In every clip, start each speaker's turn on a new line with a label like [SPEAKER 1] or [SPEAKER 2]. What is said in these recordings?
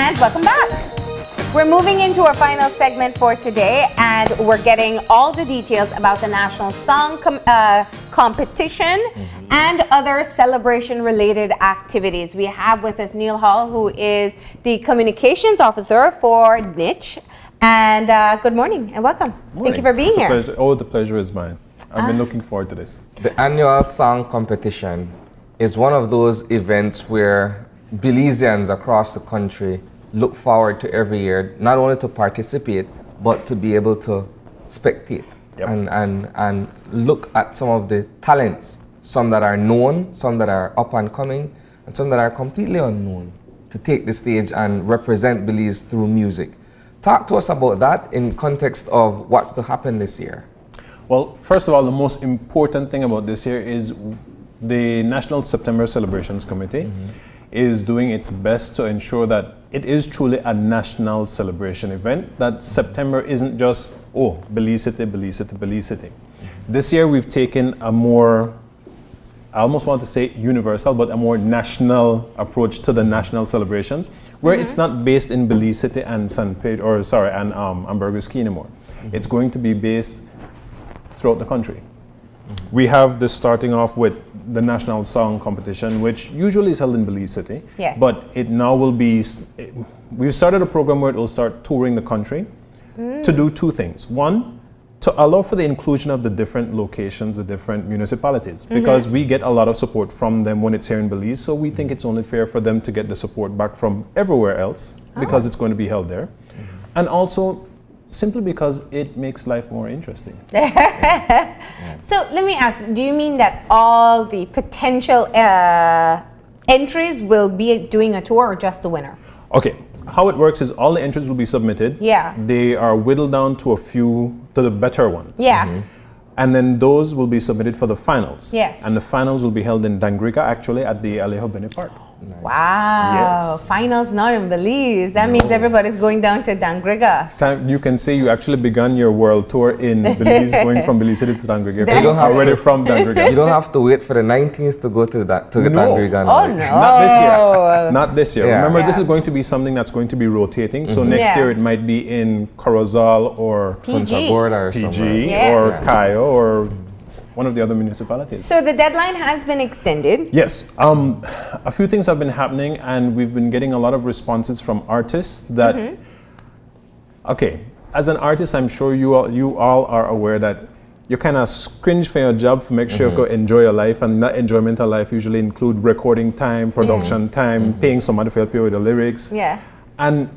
[SPEAKER 1] And welcome back. We're moving into our final segment for today, and we're getting all the details about the National Song Competition and other celebration-related activities. We have with us Neal Hall, who is the Communications Officer for NICH. And good morning and welcome.
[SPEAKER 2] Morning.
[SPEAKER 1] Thank you for being here.
[SPEAKER 2] Pleasure. Oh, the pleasure is mine. I've been looking forward to this.
[SPEAKER 3] The annual song competition is one of those events where Belizeans across the country look forward to every year, not only to participate, but to be able to spectate and look at some of the talents, some that are known, some that are up and coming, and some that are completely unknown, to take the stage and represent Belize through music. Talk to us about that in context of what's to happen this year.
[SPEAKER 2] Well, first of all, the most important thing about this year is the National September Celebrations Committee is doing its best to ensure that it is truly a national celebration event, that September isn't just, oh, Belize City, Belize City, Belize City. This year we've taken a more, I almost want to say universal, but a more national approach to the national celebrations, where it's not based in Belize City and San Pedro, and Ambergris Caye anymore. It's going to be based throughout the country. We have this starting off with the National Song Competition, which usually is held in Belize City.
[SPEAKER 1] Yes.
[SPEAKER 2] But it now will be, we've started a program where it will start touring the country to do two things. One, to allow for the inclusion of the different locations, the different municipalities, because we get a lot of support from them when it's here in Belize, so we think it's only fair for them to get the support back from everywhere else, because it's going to be held there. And also, simply because it makes life more interesting.
[SPEAKER 1] So let me ask, do you mean that all the potential entries will be doing a tour, or just the winner?
[SPEAKER 2] Okay, how it works is all the entries will be submitted.
[SPEAKER 1] Yeah.
[SPEAKER 2] They are whittled down to a few, to the better ones.
[SPEAKER 1] Yeah.
[SPEAKER 2] And then those will be submitted for the finals.
[SPEAKER 1] Yes.
[SPEAKER 2] And the finals will be held in Dangriga, actually, at the Alejo Bene Park.
[SPEAKER 1] Wow.
[SPEAKER 2] Yes.
[SPEAKER 1] Finals not in Belize. That means everybody's going down to Dangriga.
[SPEAKER 2] It's time, you can say you actually began your world tour in Belize, going from Belize City to Dangriga.
[SPEAKER 1] You don't
[SPEAKER 2] You're already from Dangriga.
[SPEAKER 3] You don't have to wait for the 19th to go to that to Dangriga.
[SPEAKER 1] Oh no.
[SPEAKER 2] Not this year. Not this year.
[SPEAKER 3] Yeah.
[SPEAKER 2] Remember, this is going to be something that's going to be rotating. So next year it might be in Corozal or
[SPEAKER 1] PG.
[SPEAKER 3] Punta Gorda or
[SPEAKER 2] PG
[SPEAKER 3] somewhere.
[SPEAKER 2] or
[SPEAKER 3] Yeah.
[SPEAKER 2] Cayo or one of the other municipalities.
[SPEAKER 1] So the deadline has been extended.
[SPEAKER 2] Yes, a few things have been happening, and we've been getting a lot of responses from artists that, okay, as an artist, I'm sure you all are aware that you kind of cringe for your job to make sure you enjoy your life, and that enjoyment of life usually include recording time, production time, paying somebody for help you with the lyrics.
[SPEAKER 1] Yeah.
[SPEAKER 2] And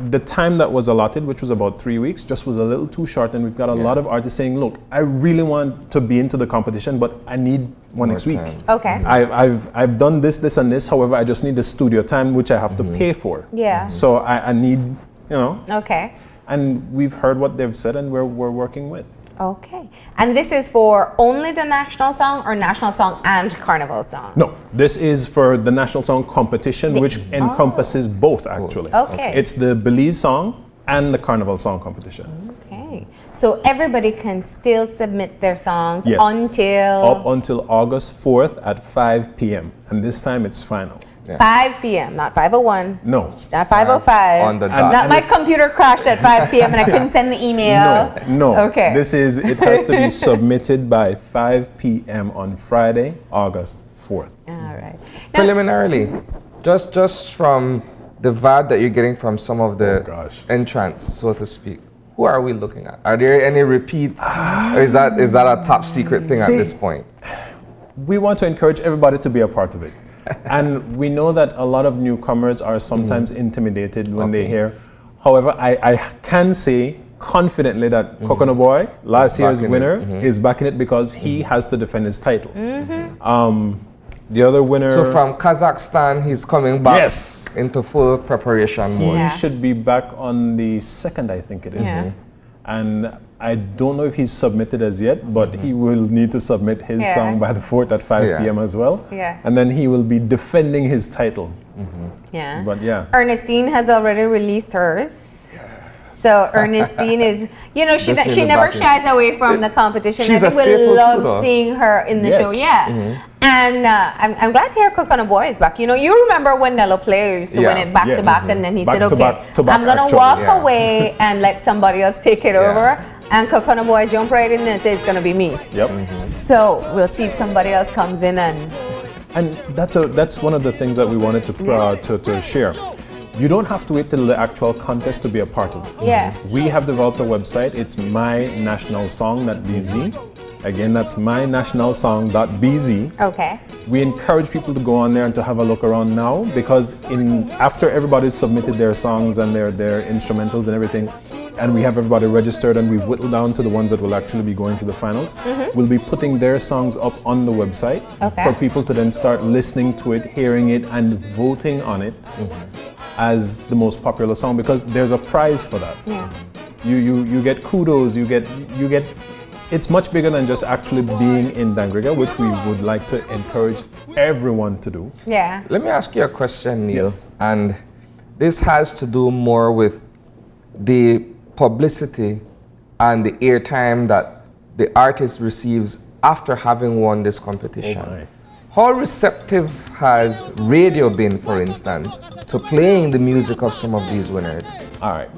[SPEAKER 2] the time that was allotted, which was about 3 weeks, just was a little too short, and we've got a lot of artists saying, look, I really want to be into the competition, but I need one next week.
[SPEAKER 1] Okay.
[SPEAKER 2] I've done this and this, however, I just need the studio time, which I have to pay for.
[SPEAKER 1] Yeah.
[SPEAKER 2] So I need, you know.
[SPEAKER 1] Okay.
[SPEAKER 2] And we've heard what they've said, and we're working with.
[SPEAKER 1] Okay. And this is for only the national song, or national song and carnival song?
[SPEAKER 2] No, this is for the National Song Competition, which encompasses both, actually.
[SPEAKER 1] Okay.
[SPEAKER 2] It's the Belize song and the Carnival Song Competition.
[SPEAKER 1] Okay. So everybody can still submit their songs
[SPEAKER 2] Yes.
[SPEAKER 1] until
[SPEAKER 2] Up until August 4th at 5 p.m. And this time it's final.
[SPEAKER 1] 5 p.m., not 5:01.
[SPEAKER 2] No.
[SPEAKER 1] Not 5:05.
[SPEAKER 3] On the dot.
[SPEAKER 1] Not my computer crashed at 5 p.m. and I couldn't send the email.
[SPEAKER 2] No.
[SPEAKER 1] Okay.
[SPEAKER 2] It has to be submitted by 5 p.m. on Friday, August 4th.
[SPEAKER 1] All right. Now,
[SPEAKER 3] Preliminarily, just from the vibe that you're getting from some of the entrants, so to speak, who are we looking at? Are there any repeat, or is that a top secret thing at this point?
[SPEAKER 2] We want to encourage everybody to be a part of it. And we know that a lot of newcomers are sometimes intimidated when they hear. However, I can say confidently that Coconut Boy, last year's winner, is backing it because he has to defend his title. The other winner...
[SPEAKER 3] So from Kazakhstan, he's coming back into full preparation mode.
[SPEAKER 2] He should be back on the 2nd, I think it is.
[SPEAKER 1] Yeah.
[SPEAKER 2] And I don't know if he's submitted as yet, but he will need to submit his song by the 4th at 5 p.m. as well.
[SPEAKER 1] Yeah.
[SPEAKER 2] And then he will be defending his title.
[SPEAKER 1] Yeah.
[SPEAKER 2] But yeah.
[SPEAKER 1] Ernestine has already released hers. So Ernestine is, you know, she
[SPEAKER 3] Definitely
[SPEAKER 1] never
[SPEAKER 3] backing.
[SPEAKER 1] shies away from the competition.
[SPEAKER 3] She's
[SPEAKER 1] I
[SPEAKER 3] a
[SPEAKER 1] think we
[SPEAKER 3] staple too,
[SPEAKER 1] love
[SPEAKER 3] though.
[SPEAKER 1] seeing her in the
[SPEAKER 2] Yes.
[SPEAKER 1] show. Yeah. And I'm glad to hear Coconut Boy is back. You know, you remember when Nello Player used to win
[SPEAKER 3] Yeah.
[SPEAKER 1] it back to
[SPEAKER 2] Yes.
[SPEAKER 1] back, and then he
[SPEAKER 2] Back
[SPEAKER 1] said,
[SPEAKER 2] to
[SPEAKER 1] okay,
[SPEAKER 2] back to back,
[SPEAKER 1] I'm going to
[SPEAKER 2] actually.
[SPEAKER 1] walk
[SPEAKER 3] Yeah.
[SPEAKER 1] away and let somebody else take it
[SPEAKER 3] Yeah.
[SPEAKER 1] over. And Coconut Boy jump right in there and say it's going to be me.
[SPEAKER 2] Yep.
[SPEAKER 1] So we'll see if somebody else comes in and
[SPEAKER 2] And that's one of the things that we wanted to share. You don't have to wait till the actual contest to be a part of it.
[SPEAKER 1] Yeah.
[SPEAKER 2] We have developed a website. It's mynationalsong.bz. Again, that's mynationalsong.bz.
[SPEAKER 1] okay.
[SPEAKER 2] We encourage people to go on there and to have a look around now, because after everybody's submitted their songs and their instrumentals and everything, and we have everybody registered and we've whittled down to the ones that will actually be going to the finals, we'll be putting their songs up on the website
[SPEAKER 1] Okay.
[SPEAKER 2] for people to then start listening to it, hearing it, and voting on it as the most popular song, because there's a prize for that.
[SPEAKER 1] Yeah.
[SPEAKER 2] You get kudos, you get it's much bigger than just actually being in Dangriga, which we would like to encourage everyone to do.
[SPEAKER 1] Yeah.
[SPEAKER 3] Let me ask you a question, Neil.
[SPEAKER 2] Yes.
[SPEAKER 3] And this has to do more with the publicity and the airtime that the artist receives after having won this competition.
[SPEAKER 2] Oh my.
[SPEAKER 3] How receptive has radio been, for instance, to playing the music of some of these winners?
[SPEAKER 2] All right.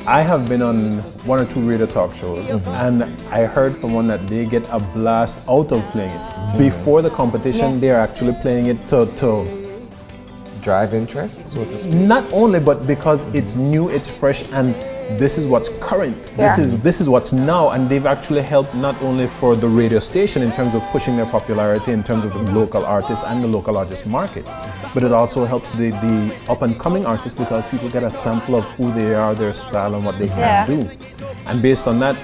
[SPEAKER 2] I have been on one or two radio talk shows, and I heard from one that they get a blast out of playing it. Before the competition, they're actually playing it to
[SPEAKER 3] Drive interest, so to speak.
[SPEAKER 2] not only, but because it's new, it's fresh, and this is what's current.
[SPEAKER 1] Yeah.
[SPEAKER 2] This is what's now, and they've actually helped not only for the radio station in terms of pushing their popularity in terms of the local artists and the local artist market, but it also helps the up and coming artists, because people get a sample of who they are, their style, and what they
[SPEAKER 1] Yeah.
[SPEAKER 2] can do. And based on that,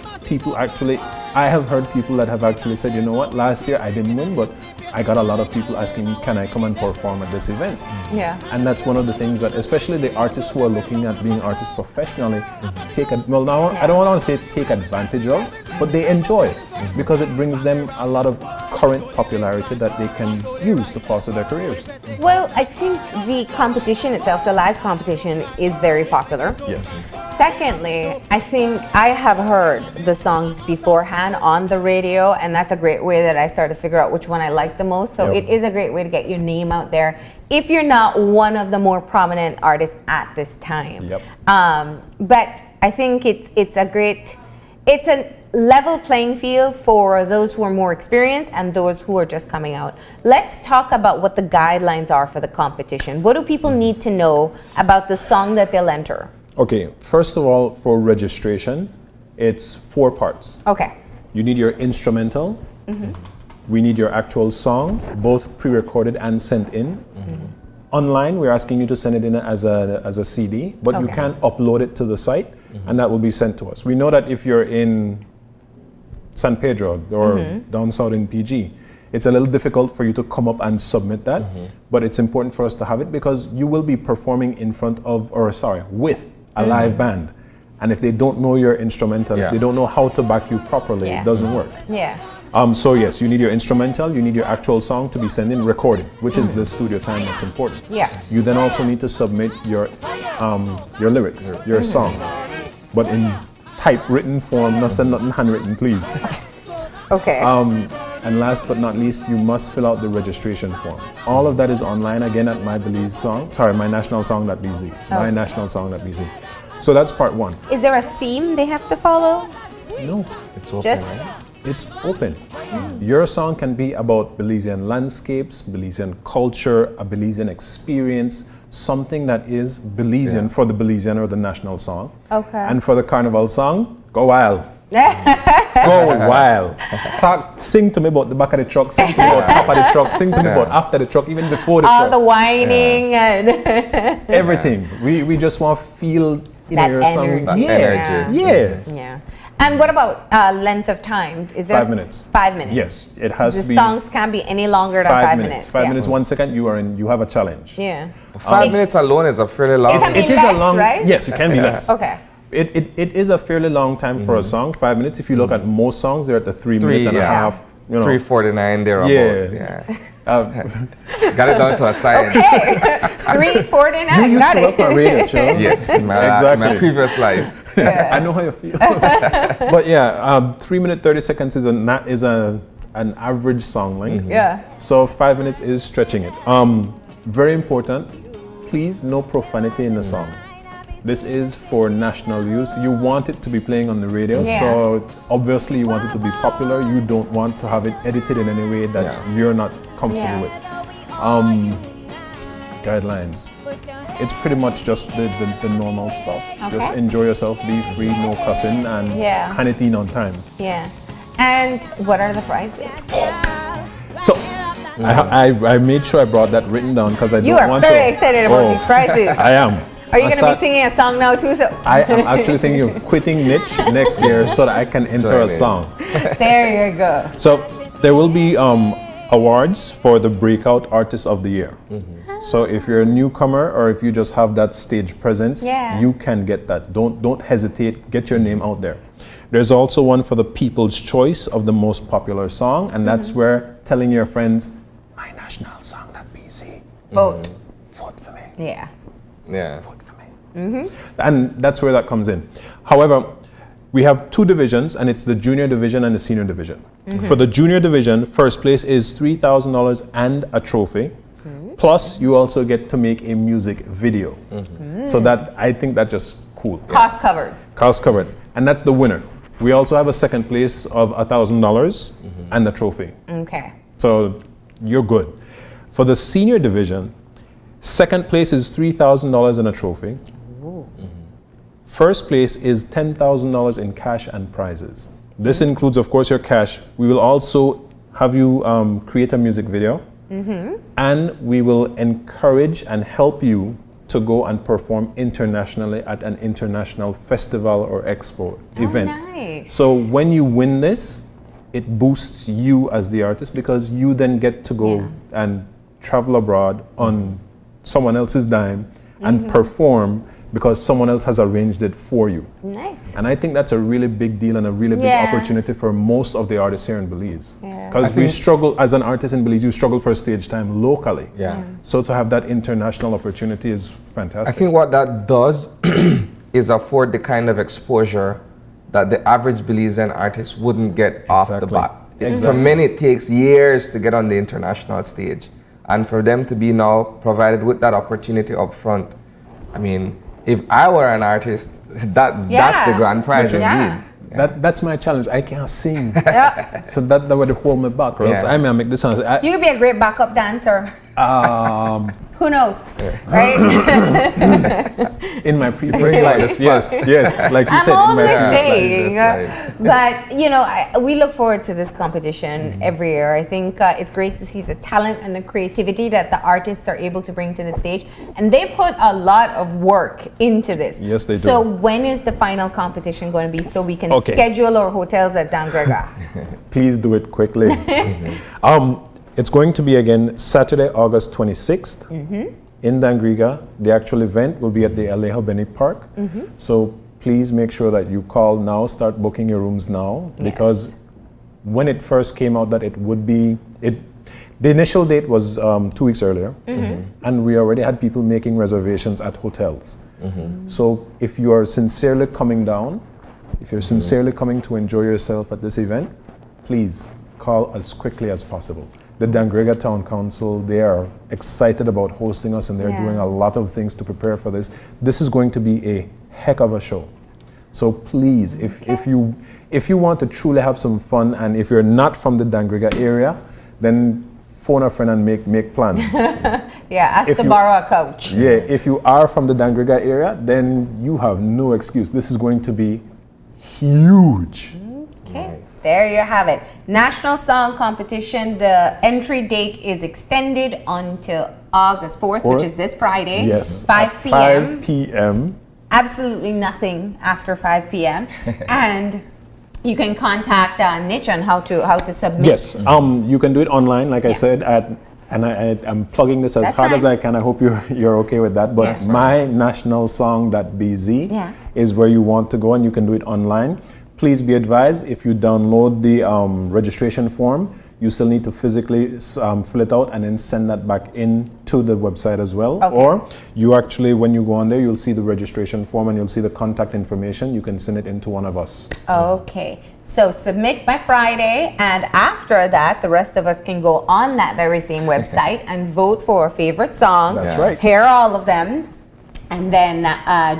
[SPEAKER 2] I have heard people that have actually said, you know what, last year I didn't win, but I got a lot of people asking me, can I come and perform at this event?
[SPEAKER 1] Yeah.
[SPEAKER 2] And that's one of the things that, especially the artists who are looking at being artists professionally, I don't want to say take advantage of, but they enjoy it because it brings them a lot of current popularity that they can use to foster their careers.
[SPEAKER 1] Well, I think the competition itself, the live competition, is very popular.
[SPEAKER 2] Yes.
[SPEAKER 1] Secondly, I think I have heard the songs beforehand on the radio, and that's a great way that I start to figure out which one I like the most. So
[SPEAKER 2] Yep.
[SPEAKER 1] it is a great way to get your name out there if you're not one of the more prominent artists at this time.
[SPEAKER 2] Yep.
[SPEAKER 1] But I think it's a level playing field for those who are more experienced and those who are just coming out. Let's talk about what the guidelines are for the competition. What do people need to know about the song that they'll enter?
[SPEAKER 2] Okay, first of all, for registration, it's 4 parts.
[SPEAKER 1] Okay.
[SPEAKER 2] You need your instrumental. We need your actual song, both pre-recorded and sent in. Online, we're asking you to send it in as a CD, but you
[SPEAKER 1] Okay.
[SPEAKER 2] can upload it to the site, and that will be sent to us. We know that if you're in San Pedro or down south in PG, it's a little difficult for you to come up and submit that, but it's important for us to have it because you will be performing with a live band. And if they don't know your instrumental,
[SPEAKER 3] Yeah.
[SPEAKER 2] if they don't know how to back you properly,
[SPEAKER 1] Yeah.
[SPEAKER 2] it doesn't work.
[SPEAKER 1] Yeah.
[SPEAKER 2] So yes, you need your instrumental, you need your actual song to be sent in recorded, which is the studio time that's important.
[SPEAKER 1] Yeah.
[SPEAKER 2] You then also need to submit your lyrics, your song, but in typewritten form, not send nothing handwritten, please.
[SPEAKER 1] Okay.
[SPEAKER 2] And last but not least, you must fill out the registration form. All of that is online again at mynationalsong.bz. Mynationalsong.bz. So that's part 1.
[SPEAKER 1] Is there a theme they have to follow?
[SPEAKER 2] No,
[SPEAKER 3] It's open,
[SPEAKER 1] Just
[SPEAKER 3] right?
[SPEAKER 2] it's open. Your song can be about Belizean landscapes, Belizean culture, a Belizean experience, something that is Belizean for the Belizean or the national song.
[SPEAKER 1] Okay.
[SPEAKER 2] And for the carnival song, go wild. Go wild. Sing to me about the back of the truck, sing to me about top of the truck, sing to me about after the truck, even before the
[SPEAKER 1] all
[SPEAKER 2] truck.
[SPEAKER 1] the whining and
[SPEAKER 2] Everything. We just want to feel
[SPEAKER 1] That
[SPEAKER 2] your song.
[SPEAKER 1] energy.
[SPEAKER 3] That
[SPEAKER 2] Yeah.
[SPEAKER 3] energy.
[SPEAKER 2] Yeah.
[SPEAKER 1] yeah. And what about length of time? Is there
[SPEAKER 2] 5 minutes.
[SPEAKER 1] 5 minutes.
[SPEAKER 2] Yes, it has
[SPEAKER 1] The
[SPEAKER 2] to be
[SPEAKER 1] songs can't be any longer than 5 minutes.
[SPEAKER 2] 5
[SPEAKER 1] yeah.
[SPEAKER 2] minutes, 1 second, you have a challenge.
[SPEAKER 1] Yeah.
[SPEAKER 3] 5 minutes alone is a fairly long.
[SPEAKER 1] can be
[SPEAKER 2] It is
[SPEAKER 1] less,
[SPEAKER 2] a long,
[SPEAKER 1] right?
[SPEAKER 2] yes, it can be less.
[SPEAKER 1] Okay.
[SPEAKER 2] It is a fairly long time for a song, 5 minutes. If you look at most songs, they're at the 3 minute and a
[SPEAKER 3] yeah.
[SPEAKER 2] half. You know.
[SPEAKER 3] 3:49 there about.
[SPEAKER 2] Yeah.
[SPEAKER 3] Yeah.
[SPEAKER 2] Uh,
[SPEAKER 3] Got it down to a science.
[SPEAKER 1] Okay. 3:49.
[SPEAKER 2] you used
[SPEAKER 1] Got
[SPEAKER 2] to
[SPEAKER 1] it.
[SPEAKER 2] work on radio, Joe.
[SPEAKER 3] Yes, in my
[SPEAKER 2] Exactly.
[SPEAKER 3] previous life.
[SPEAKER 2] I know how you feel. But yeah, 3 minutes 30 seconds is an average song length.
[SPEAKER 1] Yeah.
[SPEAKER 2] So 5 minutes is stretching it. Very important. Please, no profanity in the song. This is for national use. You want it to be playing on the radio, so obviously you want it to be popular. You don't want to have it edited in any way that you're not comfortable with. Guidelines. It's pretty much just the normal stuff.
[SPEAKER 1] Okay.
[SPEAKER 2] Just enjoy yourself, be free, no cussing, and hand it in on time.
[SPEAKER 1] Yeah. And what are the prizes?
[SPEAKER 2] So I made sure I brought that written down because I don't want to.
[SPEAKER 1] You are very excited about these prizes.
[SPEAKER 2] I am.
[SPEAKER 1] Are you going to be singing a song now too? So
[SPEAKER 2] I am actually thinking of quitting NICH next year so that I can enter a song.
[SPEAKER 1] There you go.
[SPEAKER 2] So there will be awards for the Breakout Artist of the Year. So if you're a newcomer or if you just have that stage presence, you can get that. Don't hesitate. Get your name out there. There's also one for the People's Choice of the most popular song, and that's where telling your friends, my national song, that BC.
[SPEAKER 1] Vote.
[SPEAKER 2] Vote for me.
[SPEAKER 1] Yeah.
[SPEAKER 3] Yeah.
[SPEAKER 2] Vote for me. And that's where that comes in. However, we have two divisions, and it's the junior division and the senior division. For the junior division, first place is $3,000 and a trophy. Plus, you also get to make a music video. So that, I think that's just cool.
[SPEAKER 1] Cost covered.
[SPEAKER 2] Cost covered. And that's the winner. We also have a second place of $1,000 and a trophy.
[SPEAKER 1] Okay.
[SPEAKER 2] So you're good. For the senior division, second place is $3,000 and a trophy. First place is $10,000 in cash and prizes. This includes, of course, your cash. We will also have you create a music video. And we will encourage and help you to go and perform internationally at an international festival or expo event.
[SPEAKER 1] Nice.
[SPEAKER 2] So when you win this, it boosts you as the artist because you then get to go and travel abroad on someone else's dime and perform because someone else has arranged it for you.
[SPEAKER 1] Nice.
[SPEAKER 2] And I think that's a really big deal and a really big opportunity for most of the artists here in Belize.
[SPEAKER 1] Yeah.
[SPEAKER 2] Because we struggle, as an artist in Belize, you struggle for stage time locally.
[SPEAKER 3] Yeah.
[SPEAKER 2] So to have that international opportunity is fantastic.
[SPEAKER 3] I think what that does is afford the kind of exposure that the average Belizean artist wouldn't get off the bat. For many, it takes years to get on the international stage. And for them to be now provided with that opportunity up front, I mean, if I were an artist, that's the grand prize indeed.
[SPEAKER 2] That's my challenge. I can't sing. So that would hold me back. Or else I may make this sound.
[SPEAKER 1] You could be a great backup dancer. Who knows, right?
[SPEAKER 2] In my previous life, yes, like you said.
[SPEAKER 1] I'm
[SPEAKER 2] in my
[SPEAKER 1] only
[SPEAKER 2] previous
[SPEAKER 1] saying,
[SPEAKER 2] life.
[SPEAKER 1] but you know, we look forward to this competition every year. I think it's great to see the talent and the creativity that the artists are able to bring to the stage, and they put a lot of work into this.
[SPEAKER 2] Yes, they do.
[SPEAKER 1] So when is the final competition going to be so we can schedule our hotels at Dangrega?
[SPEAKER 2] Please do it quickly. It's going to be again Saturday, August 26th in Dangrega. The actual event will be at the Alejo Beni Park. So please make sure that you call now, start booking your rooms now, because when it first came out that it would be, the initial date was 2 weeks earlier, and we already had people making reservations at hotels. So if you are sincerely coming down, if you're sincerely coming to enjoy yourself at this event, please call as quickly as possible. The Dangrega Town Council, they are excited about hosting us, and they're doing a lot of things to prepare for this. This is going to be a heck of a show. So please, if you want to truly have some fun, and if you're not from the Dangrega area, then phone a friend and make plans.
[SPEAKER 1] Ask to borrow a coach.
[SPEAKER 2] If you are from the Dangrega area, then you have no excuse. This is going to be huge.
[SPEAKER 1] Okay, there you have it. National Song Competition. The entry date is extended until August 4th, which is this Friday.
[SPEAKER 2] Yes.
[SPEAKER 1] 5 p.m.
[SPEAKER 2] 5 p.m.
[SPEAKER 1] Absolutely nothing after 5 p.m. And you can contact NICH on how to submit.
[SPEAKER 2] Yes, you can do it online, like I said, I'm plugging this as hard as I can. I hope you're okay with that. But mynationalsong.bz is where you want to go, and you can do it online. Please be advised, if you download the registration form, You still need to physically fill it out and then send that back in to the website as well.
[SPEAKER 1] Okay.
[SPEAKER 2] Or you actually, when you go on there, you'll see the registration form and you'll see the contact information. You can send it into one of us.
[SPEAKER 1] Okay. So submit by Friday, and after that, the rest of us can go on that very same website and vote for a favorite song.
[SPEAKER 2] That's right.
[SPEAKER 1] Hear all of them, and then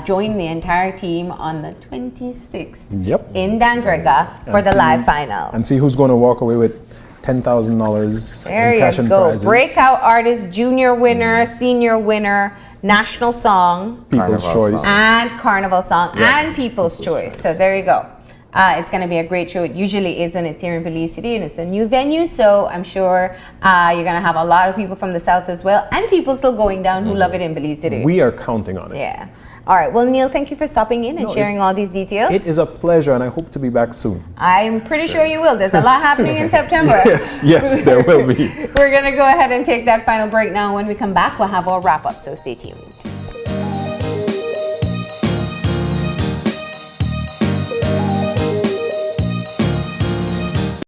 [SPEAKER 1] join the entire team on the 26th
[SPEAKER 2] Yep.
[SPEAKER 1] in Dangrega for
[SPEAKER 2] And
[SPEAKER 1] the
[SPEAKER 2] see-
[SPEAKER 1] live final.
[SPEAKER 2] And see who's going to walk away with $10,000
[SPEAKER 1] There
[SPEAKER 2] in cash
[SPEAKER 1] you
[SPEAKER 2] and
[SPEAKER 1] go.
[SPEAKER 2] prizes.
[SPEAKER 1] Breakout artist, junior winner, senior winner, national song,
[SPEAKER 2] People's
[SPEAKER 3] Carnival
[SPEAKER 2] choice.
[SPEAKER 3] song.
[SPEAKER 1] and carnival song,
[SPEAKER 2] Yeah.
[SPEAKER 1] and people's choice. So there you go. It's going to be a great show. It usually is when it's here in Belize City, and it's a new venue, so I'm sure you're going to have a lot of people from the south as well, and people still going down who love it in Belize City.
[SPEAKER 2] We are counting on it.
[SPEAKER 1] Yeah. All right. Well, Neal, thank you for stopping in and
[SPEAKER 2] No,
[SPEAKER 1] sharing all these details.
[SPEAKER 2] It is a pleasure, and I hope to be back soon.
[SPEAKER 1] I'm pretty sure you will. There's a lot happening in September.
[SPEAKER 2] Yes, there will be.
[SPEAKER 1] We're going to go ahead and take that final break now. When we come back, we'll have our wrap up, so stay tuned.